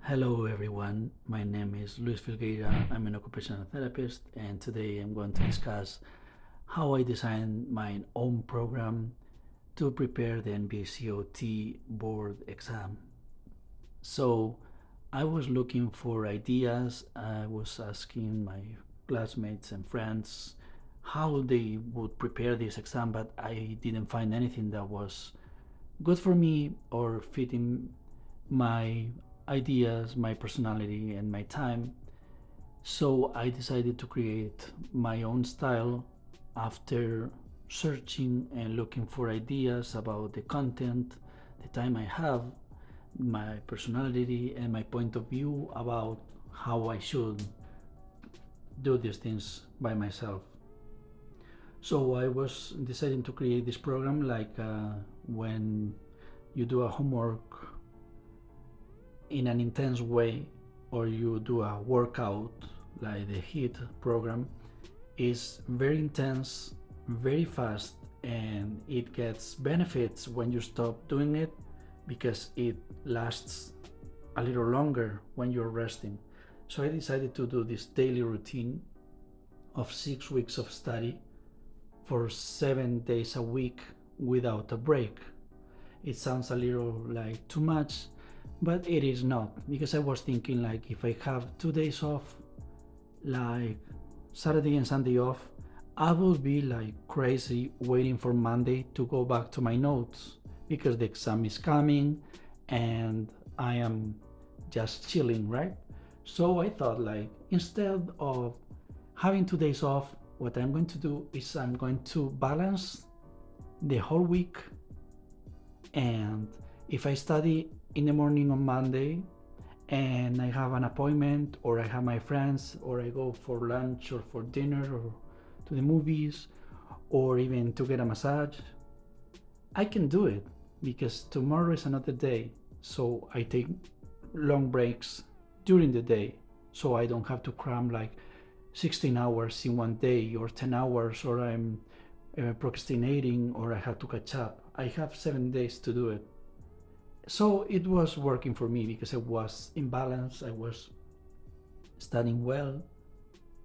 Hello everyone, my name is Luis Filgueira. I'm an occupational therapist, and today I'm going to discuss how I designed my own program to prepare the NBCOT board exam. So I was looking for ideas. I was asking my classmates and friends how they would prepare this exam, but I didn't find anything that was good for me or fitting my ideas, my personality, and my time. So I decided to create my own style after searching and looking for ideas about the content, the time I have, my personality, and my point of view about how I should do these things by myself. So I was deciding to create this program like when you do a homework in an intense way, or you do a workout like the HIIT program, is very intense, very fast, and it gets benefits when you stop doing it because it lasts a little longer when you're resting. So I decided to do this daily routine of 6 weeks of study for 7 days a week without a break. It sounds a little like too much, but it is not, because I was thinking like if I have 2 days off, like Saturday and Sunday off, I will be like crazy waiting for Monday to go back to my notes because the exam is coming and I am just chilling, right? So I thought like instead of having 2 days off, what I'm going to do is I'm going to balance the whole week. And if I study in the morning on Monday and I have an appointment, or I have my friends, or I go for lunch or for dinner or to the movies, or even to get a massage, I can do it because tomorrow is another day. So I take long breaks during the day so I don't have to cram like 16 hours in one day or 10 hours, or I'm procrastinating, or I have to catch up. I have 7 days to do it. So it was working for me because I was in balance. I was studying well,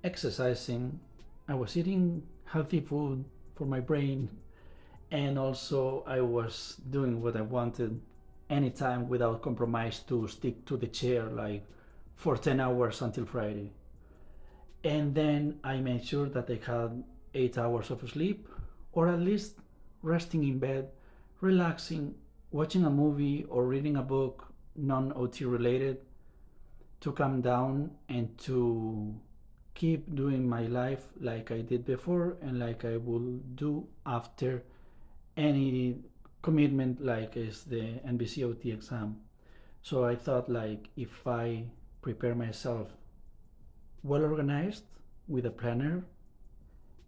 exercising, I was eating healthy food for my brain, and also I was doing what I wanted anytime without compromise to stick to the chair like for 10 hours until Friday. And then I made sure that I had 8 hours of sleep, or at least resting in bed, relaxing, watching a movie or reading a book non-OT related, to calm down and to keep doing my life like I did before and like I will do after any commitment like is the NBCOT exam. So I thought like if I prepare myself well organized with a planner,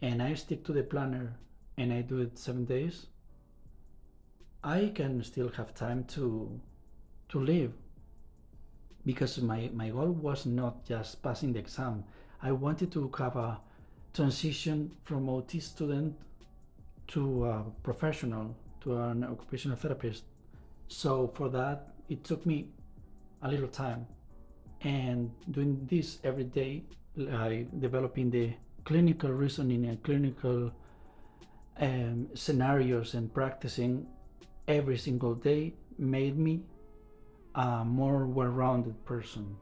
and I stick to the planner and I do it 7 days, I can still have time to live, because my goal was not just passing the exam. I wanted to have a transition from OT student to a professional, to an occupational therapist. So for that, it took me a little time. And doing this every day, like developing the clinical reasoning and clinical scenarios and practicing every single day, made me a more well-rounded person.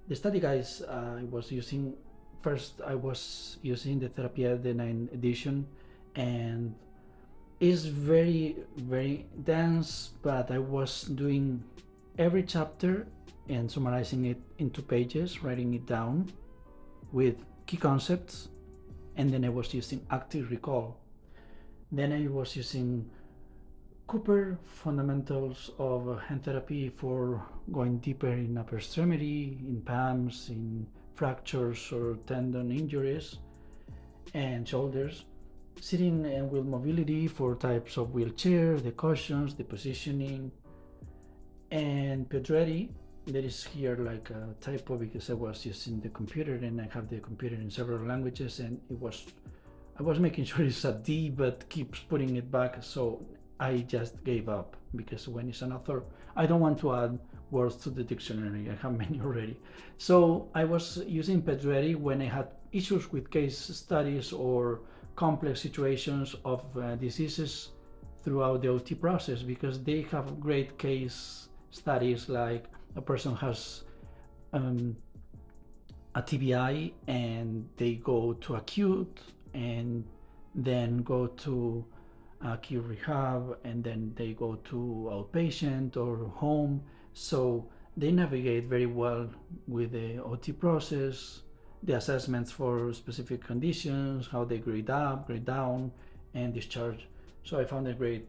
The study guides I was using, first I was using the Therapia the 9th edition, and it's very dense, but I was doing every chapter and summarizing it into pages, writing it down with key concepts, and then I was using active recall. Then I was using Cooper fundamentals of hand therapy for going deeper in upper extremity, in PAMS, in fractures or tendon injuries, and shoulders. Sitting and wheel mobility for types of wheelchair, the cautions, the positioning, and Pedretti. There is here like a typo because I was using the computer and I have the computer in several languages, and I was making sure it's a D but keeps putting it back, so I just gave up because when it's an author, I don't want to add words to the dictionary. I have many already. So I was using PetReady when I had issues with case studies or complex situations of diseases throughout the OT process, because they have great case studies, like a person has a TBI and they go to acute and then go to acute rehab and then they go to outpatient or home. So they navigate very well with the OT process, the assessments for specific conditions, how they grade up, grade down, and discharge. So I found it great.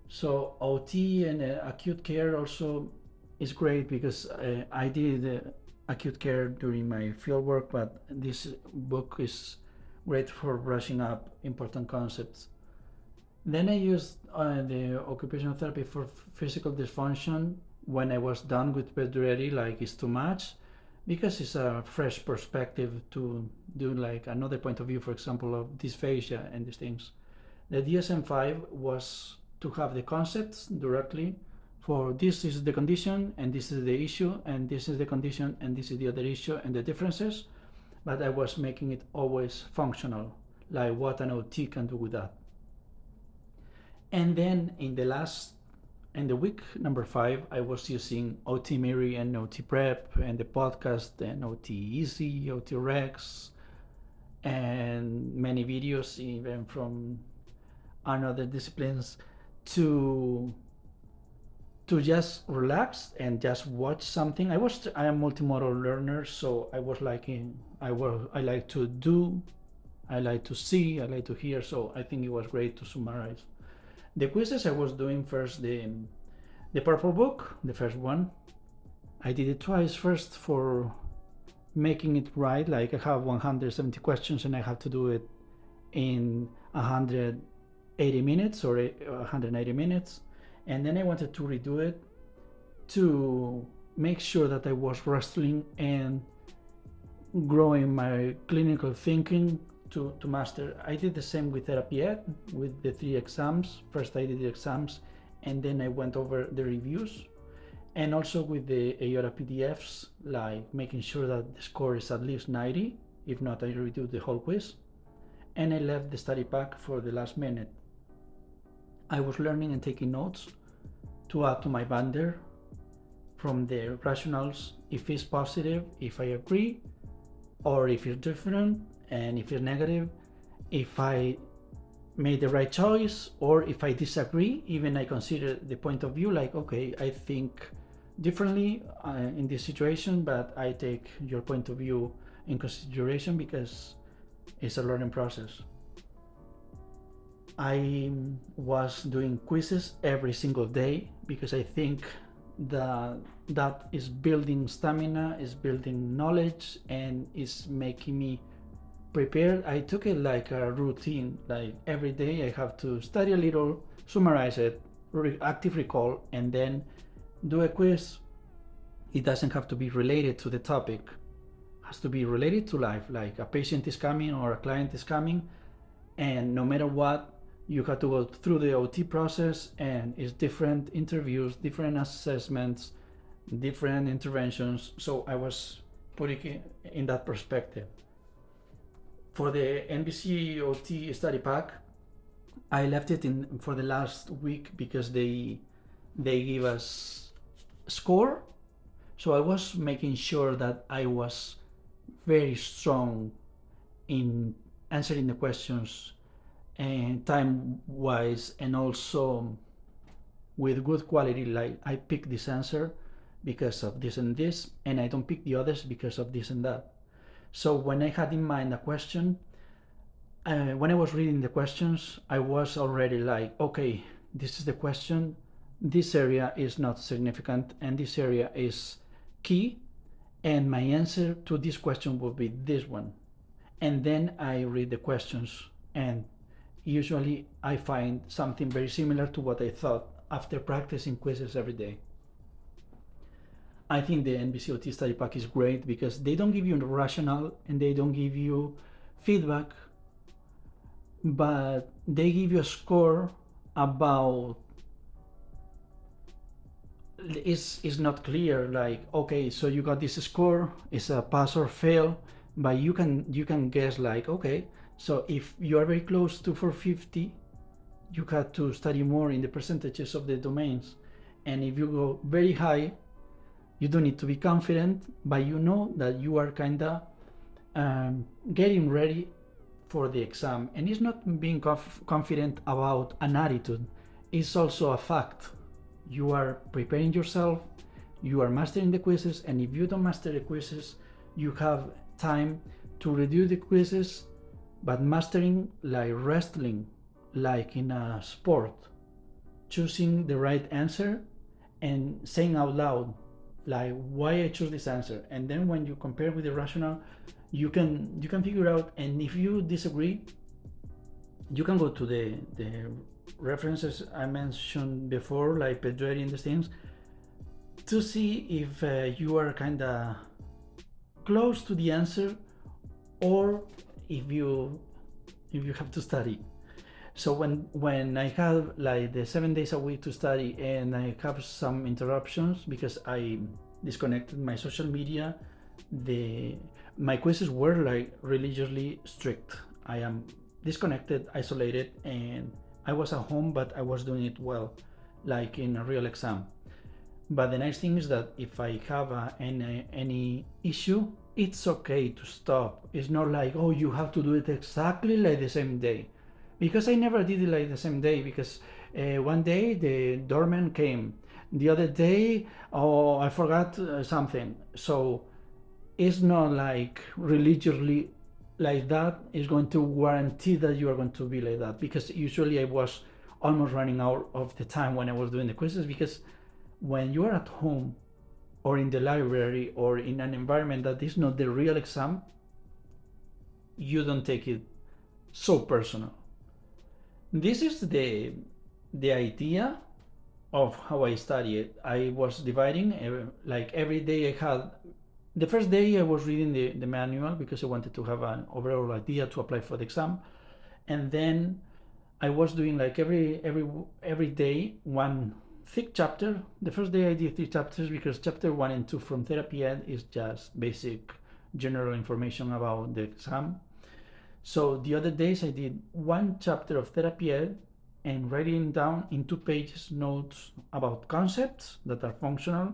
So OT and acute care also is great, because I did acute care during my field work, but this book is great for brushing up important concepts. Then I used the occupational therapy for physical dysfunction when I was done with PetReady, like it's too much, because it's a fresh perspective to do like another point of view, for example, of dysphagia and these things. The DSM-5 was to have the concepts directly for this is the condition and this is the issue and this is the condition and this is the other issue and the differences, but I was making it always functional, like what an OT can do with that. And then in the week number 5, I was using OT Miri and OT Prep and the podcast and OT Easy, OT Rex, and many videos even from other disciplines to just relax and just watch something. I am a multimodal learner, so I like to do, I like to see, I like to hear, so I think it was great to summarize. The quizzes I was doing first, the purple book, the first one, I did it twice. First for making it right, like I have 170 questions and I have to do it in 180 minutes or 180 minutes. And then I wanted to redo it to make sure that I was wrestling and growing my clinical thinking to master. I did the same with Therapy Ed, with the 3 exams. First I did the exams and then I went over the reviews, and also with the AOTA PDFs, like making sure that the score is at least 90. If not, I redo the whole quiz. And I left the study pack for the last minute. I was learning and taking notes to add to my binder from the rationals, if it's positive, if I agree, or if it's different, and if it's negative, if I made the right choice, or if I disagree, even I consider the point of view, like, okay, I think differently in this situation, but I take your point of view in consideration because it's a learning process. I was doing quizzes every single day because I think that is building stamina, is building knowledge, and is making me prepared. I took it like a routine, like every day I have to study a little, summarize it, active recall, and then do a quiz. It doesn't have to be related to the topic, it has to be related to life, like a patient is coming or a client is coming, and no matter what, you have to go through the OT process, and it's different interviews, different assessments, different interventions. So I was putting it in that perspective. For the NBCOT study pack, I left it in for the last week because they give us score. So I was making sure that I was very strong in answering the questions and time-wise, and also with good quality, like I pick this answer because of this and this, and I don't pick the others because of this and that. So when I had in mind a question, when I was reading the questions, I was already like, okay, this is the question, this area is not significant, and this area is key, and my answer to this question will be this one. And then I read the questions, and usually I find something very similar to what I thought after practicing quizzes every day. I think the NBCOT study pack is great because they don't give you a rationale and they don't give you feedback, but they give you a score about is not clear, like, okay, so you got this score, it's a pass or fail, but you can guess, like, okay, so if you are very close to 450, you have to study more in the percentages of the domains, and if you go very high, you don't need to be confident, but you know that you are kind of getting ready for the exam. And it's not being confident about an attitude, it's also a fact. You are preparing yourself, you are mastering the quizzes, and if you don't master the quizzes, you have time to redo the quizzes, but mastering, like wrestling, like in a sport, choosing the right answer and saying out loud, like, why I choose this answer. And then when you compare with the rational, you can figure out. And if you disagree, you can go to the references I mentioned before, like Pedretti and these things, to see if you are kind of close to the answer, or if you have to study. So when I have like the 7 days a week to study, and I have some interruptions because I disconnected my social media, my quizzes were like religiously strict. I am disconnected, isolated, and I was at home, but I was doing it well, like in a real exam. But the nice thing is that if I have any issue, it's okay to stop. It's not like, oh, you have to do it exactly like the same day. Because I never did it like the same day, because one day the doorman came, the other day, oh, I forgot something. So it's not like religiously like that is going to guarantee that you are going to be like that, because usually I was almost running out of the time when I was doing the quizzes, because when you are at home or in the library or in an environment that is not the real exam, you don't take it so personal. This is the idea of how I study it. I was dividing, like every day I had, the first day I was reading the manual because I wanted to have an overall idea to apply for the exam. And then I was doing like every day one thick chapter. The first day I did 3 chapters because chapter 1 and 2 from Therapy Ed is just basic general information about the exam. So the other days I did 1 chapter of Therapy Ed and writing down in 2 pages notes about concepts that are functional.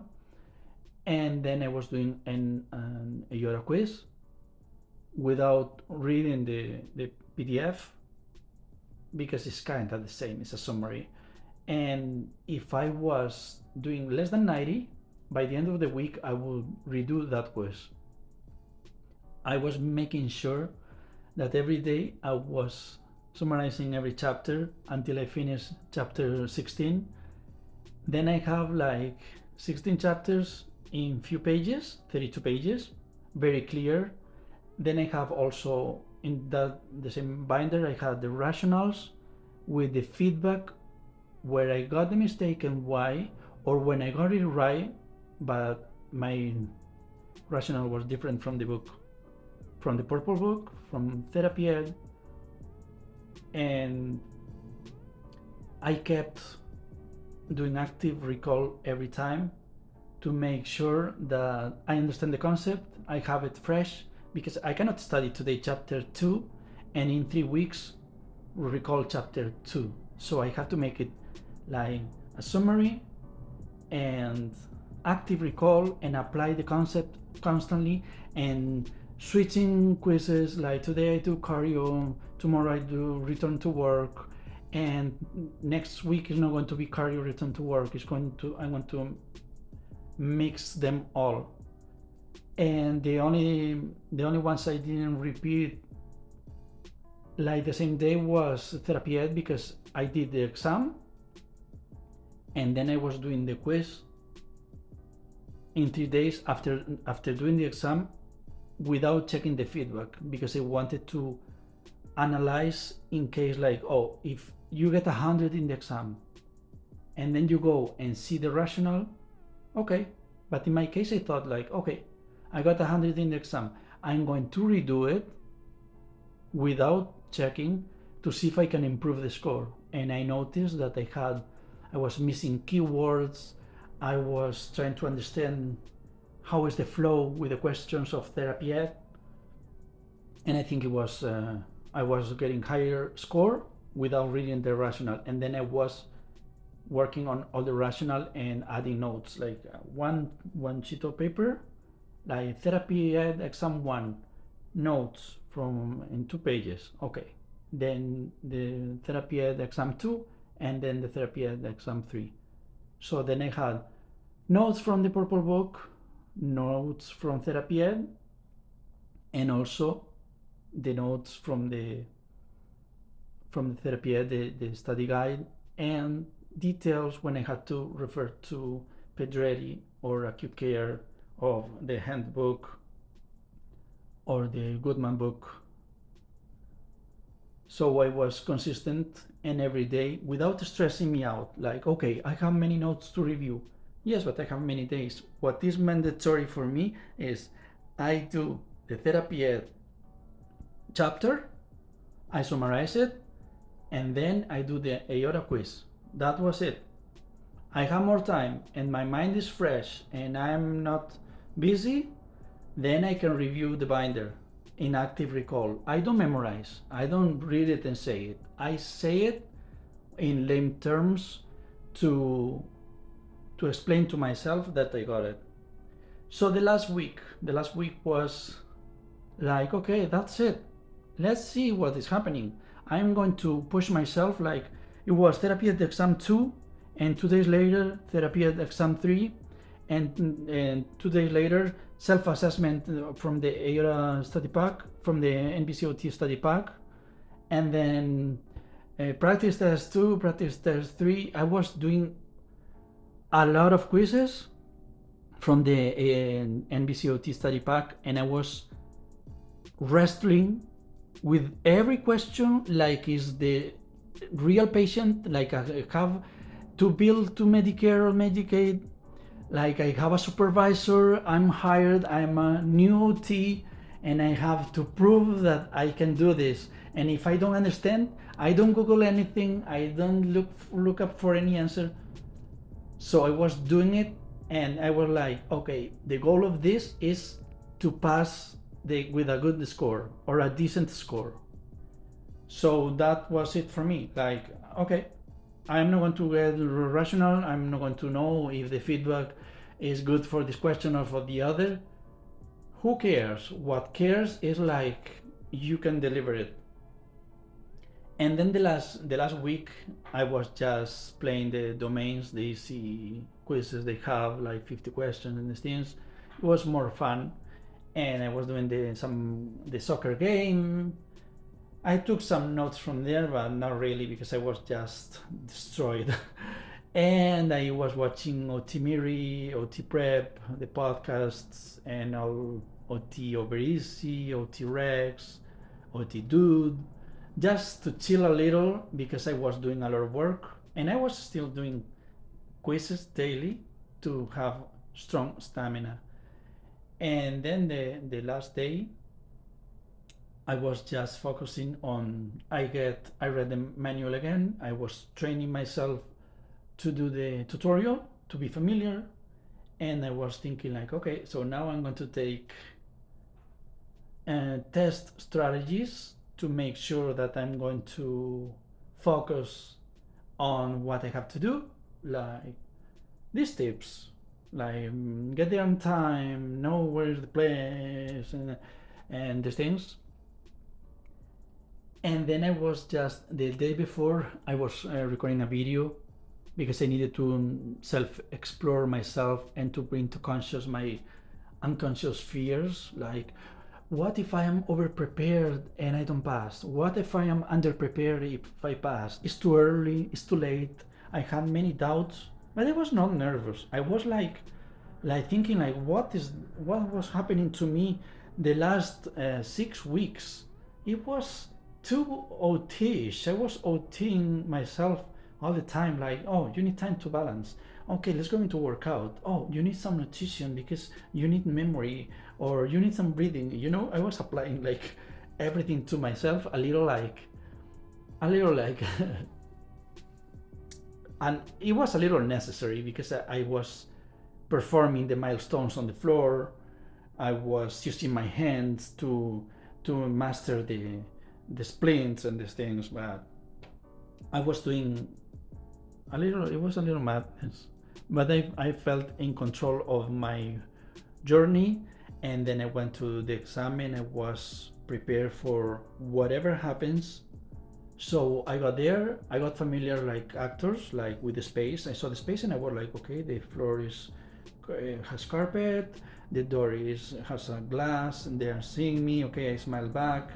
And then I was doing a Yoda quiz without reading the PDF, because it's kind of the same, it's a summary. And if I was doing less than 90, by the end of the week I will redo that quiz. I was making sure that every day I was summarizing every chapter until I finished chapter 16. Then I have like 16 chapters in few pages, 32 pages, very clear. Then I have also in the same binder, I had the rationals with the feedback, where I got the mistake and why, or when I got it right, but my rationale was different from the book, from the purple book, from Therapy Ed. And I kept doing active recall every time to make sure that I understand the concept, I have it fresh, because I cannot study today chapter 2 and in 3 weeks recall chapter 2. So I have to make it like a summary and active recall and apply the concept constantly, and switching quizzes, like today I do cardio, tomorrow I do return to work, and next week is not going to be cardio return to work, I'm going to mix them all. And the only ones I didn't repeat like the same day was Therapy Ed, because I did the exam and then I was doing the quiz in 3 days after doing the exam without checking the feedback, because I wanted to analyze in case, like, oh, if you get 100 in the exam and then you go and see the rational, okay. But in my case I thought, like, okay, I got 100 in the exam, I'm going to redo it without checking to see if I can improve the score. And I noticed that I was missing keywords, I was trying to understand how is the flow with the questions of therapy ed, and I think it was I was getting higher score without reading the rational, and then I was working on all the rational and adding notes, like one sheet of paper, like therapy ed exam 1, notes from in 2 pages, okay, then the therapy ed exam 2, and then the therapy ed exam 3. So then I had notes from the purple book, notes from therapy ed, and also the notes from the therapy ed, the study guide, and details when I had to refer to pediatry or acute care of the handbook or the Goodman book. So I was consistent and every day without stressing me out, like, okay, I have many notes to review. Yes, but I have many days. What is mandatory for me is I do the therapy ed chapter, I summarize it, and then I do the aorta quiz. That was it. I have more time and my mind is fresh and I'm not busy, then I can review the binder in active recall. I don't memorize. I don't read it and say it. I say it in lame terms to explain to myself that I got it. So the last week was like, okay, that's it. Let's see what is happening. I'm going to push myself, like it was therapy at exam 2, and 2 days later therapy at exam 3, and 2 days later self-assessment from the aorta study pack, from the NBCOT study pack, and then practice test 2, practice test 3. I was doing a lot of quizzes from the NBCOT study pack, and I was wrestling with every question like is the real patient, like I have to bill to Medicare or Medicaid, like I have a supervisor, I'm hired, I'm a new OT, and I have to prove that I can do this. And if I don't understand, I don't Google anything, I don't look up for any answer. So I was doing it, and I was like, okay, the goal of this is to pass with a good score or a decent score. So that was it for me. Like, okay, I'm not going to get rational. I'm not going to know if the feedback is good for this question or for the other. Who cares? What cares is like you can deliver it. And then the last week, I was just playing the domains, the easy quizzes they have, like 50 questions and these things. It was more fun. And I was doing the soccer game. I took some notes from there, but not really because I was just destroyed. And I was watching OT Miri, OT Prep, the podcasts, and all OT Over Easy, OT Rex, OT Dude, just to chill a little because I was doing a lot of work, and I was still doing quizzes daily to have strong stamina. And then the last day, I was just focusing on, I read the manual again, I was training myself to do the tutorial, to be familiar, and I was thinking like, okay, so now I'm going to take test strategies to make sure that I'm going to focus on what I have to do, like these tips, like get there on time, know where's the place, and these things. And then I was just, the day before, I was recording a video because I needed to self-explore myself and to bring to conscious my unconscious fears, like, what if I am over-prepared and I don't pass? What if I am under-prepared if I pass? It's too early, it's too late. I had many doubts, but I was not nervous. I was like thinking like, what was happening to me the last 6 weeks? It was too OT-ish. I was OTing myself all the time, like, oh, you need time to balance. Okay, let's go into workout. Oh, you need some nutrition because you need memory, or you need some breathing. You know, I was applying like everything to myself, a little like And it was a little necessary because I was performing the milestones on the floor. I was using my hands to master the splints and these things, but I was doing a little. It was a little madness, but I felt in control of my journey, and then I went to the exam. I was prepared for whatever happens. So I got there. I got familiar like actors, like with the space. I saw the space, and I was like, okay, the floor is has carpet, the door has a glass, and they are seeing me. Okay, I smile back,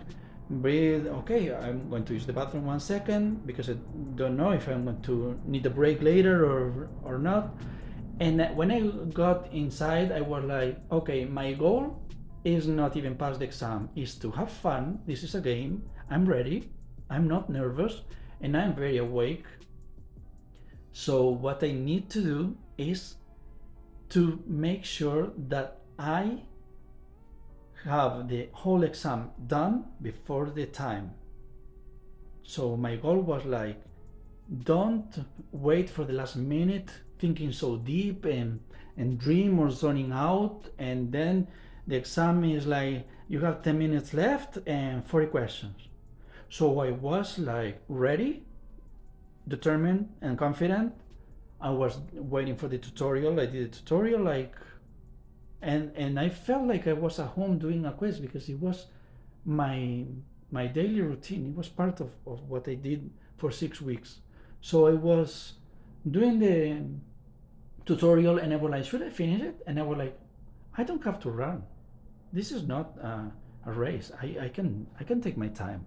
breathe. Okay, I'm going to use the bathroom 1 second because I don't know if I'm going to need a break later or not. And when I got inside, I was like, okay, my goal is not even pass the exam, is to have fun. This is a game. I'm ready. I'm not nervous, and I'm very awake. So what I need to do is to make sure that I have the whole exam done before the time. So my goal was like, don't wait for the last minute thinking so deep and dream or zoning out, and then the exam is like you have 10 minutes left and 40 questions. So I was like ready, determined and confident. I was waiting for the tutorial. I did the tutorial like, and I felt like I was at home doing a quiz because it was my daily routine. It was part of what I did for 6 weeks. So I was doing the tutorial, and I was like, should I finish it? And I was like, I don't have to run. This is not a race. I can take my time.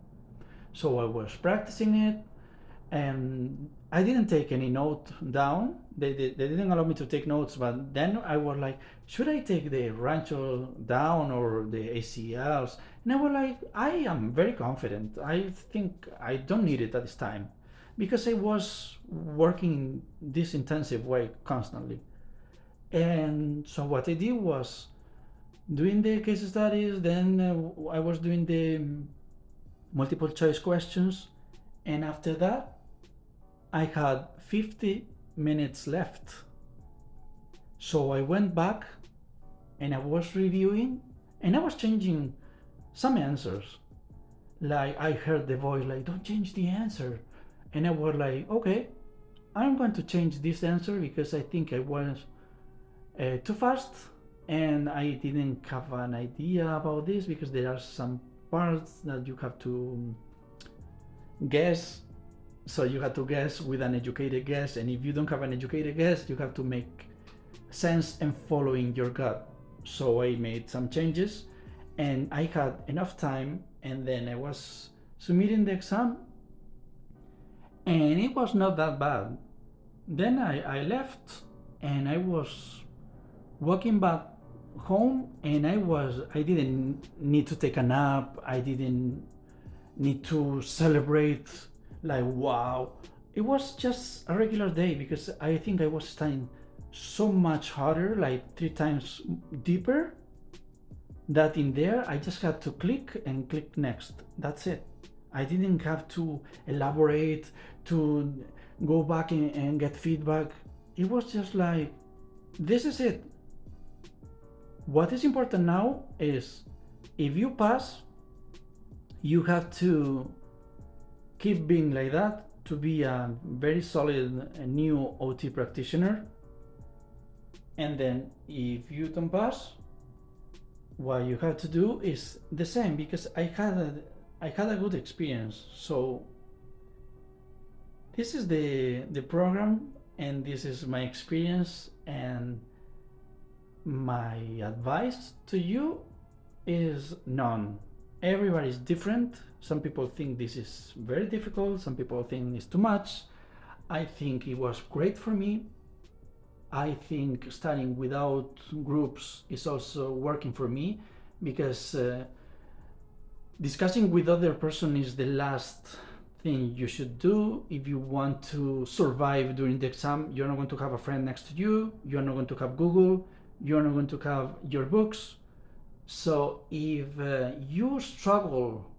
So I was practicing it, and I didn't take any note down. They didn't allow me to take notes, but then I was like, should I take the rancho down or the ACLs? And I was like, I am very confident. I think I don't need it at this time because I was working this intensive way constantly. And so what I did was doing the case studies, then I was doing the multiple choice questions, and after that I had 50 minutes left. So I went back and I was reviewing, and I was changing some answers. Like I heard the voice like, don't change the answer, and I was like, okay, I'm going to change this answer because I think I was too fast and I didn't have an idea about this, because there are some parts that you have to guess. So you have to guess with an educated guess, and if you don't have an educated guess, you have to make sense and following your gut. So I made some changes, and I had enough time, and then I was submitting the exam, and it was not that bad. Then I left, and I was walking back home, and I didn't need to take a nap. I didn't need to celebrate like, wow. It was just a regular day because I think I was studying so much harder, like 3 times deeper, that in there I just had to click and click next. That's it. I didn't have to elaborate, to go back and get feedback. It was just like, this is it. What is important now is, if you pass, you have to keep being like that to be a very solid new OT practitioner. And then if you don't pass, what you have to do is the same, because I had a good experience. So this is the program, and this is my experience, and my advice to you is none. Everybody is different. Some people think this is very difficult, some people think it's too much. I think it was great for me. I think studying without groups is also working for me, because discussing with other person is the last thing you should do. If you want to survive during the exam, you're not going to have a friend next to you, you're not going to have Google, you're not going to have your books. So if you struggle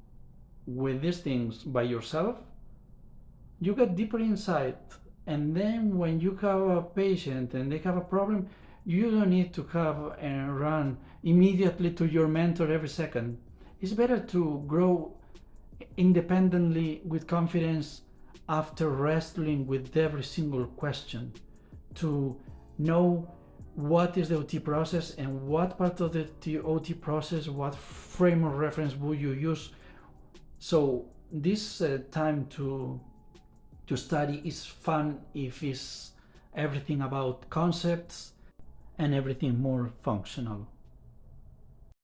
with these things by yourself, you get deeper insight And then when you have a patient and they have a problem, you don't need to have and run immediately to your mentor every second. It's better to grow independently with confidence after wrestling with every single question, to know what is the OT process and what part of the OT process, what frame of reference would you use. So this time to study is fun if it's everything about concepts and everything more functional.